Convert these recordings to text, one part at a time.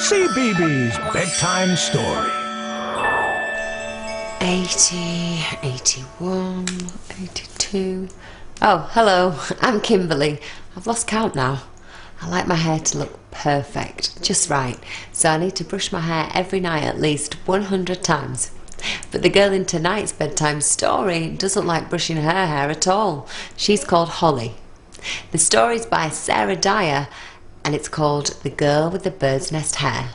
CBeebies Bedtime Story. 80, 81, 82. Oh, hello, I'm Kimberley. I've lost count now. I like my hair to look perfect, just right, so I need to brush my hair every night at least 100 times. But the girl in tonight's bedtime story doesn't like brushing her hair at all. She's called Holly. The story's by Sarah Dyer, and it's called The Girl with the Bird's Nest Hair.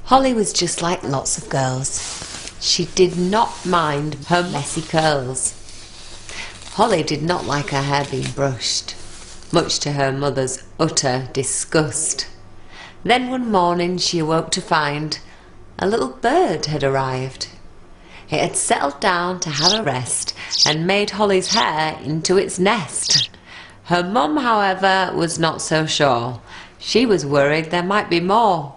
Holly was just like lots of girls. She did not mind her messy curls. Holly did not like her hair being brushed, much to her mother's utter disgust. Then one morning she awoke to find a little bird had arrived. It had settled down to have a rest and made Holly's hair into its nest. Her mum, however, was not so sure. She was worried there might be more.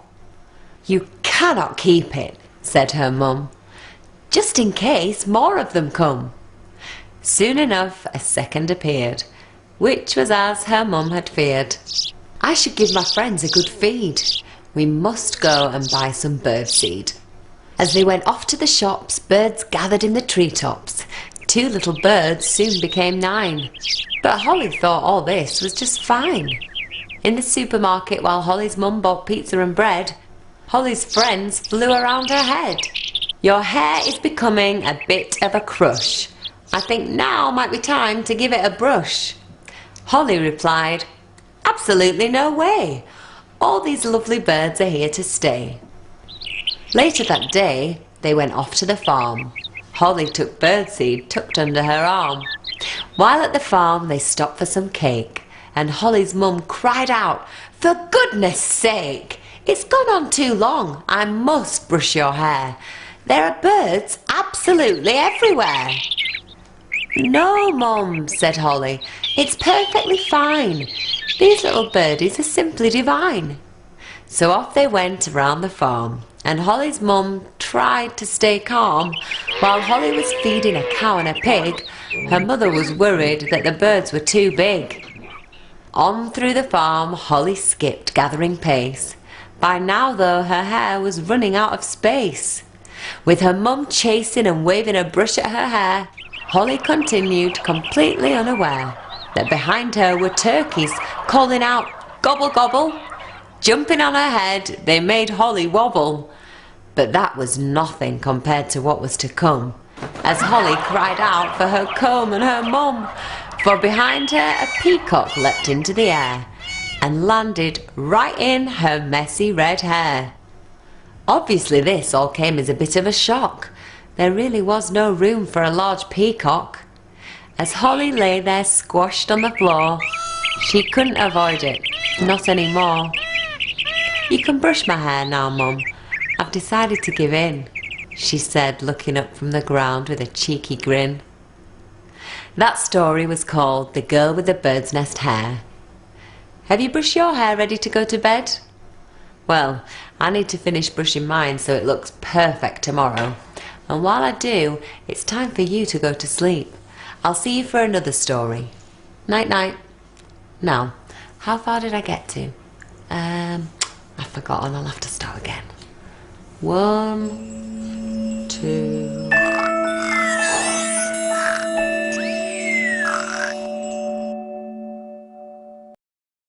"You cannot keep it," said her mum, "just in case more of them come." Soon enough a second appeared, which was as her mum had feared. "I should give my friends a good feed. We must go and buy some bird seed." As they went off to the shops, birds gathered in the treetops. 2 little birds soon became 9. But Holly thought all this was just fine. In the supermarket, while Holly's mum bought pizza and bread, Holly's friends flew around her head. "Your hair is becoming a bit of a crush. I think now might be time to give it a brush." Holly replied, "Absolutely no way. All these lovely birds are here to stay." Later that day, they went off to the farm. Holly took birdseed tucked under her arm. While at the farm, they stopped for some cake, and Holly's mum cried out, "For goodness sake! It's gone on too long. I must brush your hair. There are birds absolutely everywhere." "No, Mum," said Holly. "It's perfectly fine. These little birdies are simply divine." So off they went around the farm, and Holly's mum tried to stay calm. While Holly was feeding a cow and a pig, her mother was worried that the birds were too big. On through the farm Holly skipped, gathering pace. By now, though, her hair was running out of space. With her mum chasing and waving a brush at her hair, Holly continued, completely unaware that behind her were turkeys calling out, "Gobble, gobble!" Jumping on her head, they made Holly wobble. But that was nothing compared to what was to come, as Holly cried out for her comb and her mum, for behind her a peacock leapt into the air and landed right in her messy red hair. Obviously this all came as a bit of a shock. There really was no room for a large peacock. As Holly lay there squashed on the floor, she couldn't avoid it, not anymore. "You can brush my hair now, Mum. I've decided to give in," she said, looking up from the ground with a cheeky grin. That story was called The Girl with the Bird's Nest Hair. Have you brushed your hair ready to go to bed? Well, I need to finish brushing mine so it looks perfect tomorrow. And while I do, it's time for you to go to sleep. I'll see you for another story. Night night. Now, how far did I get to? I've forgotten. I'll have to start again. 1, 2...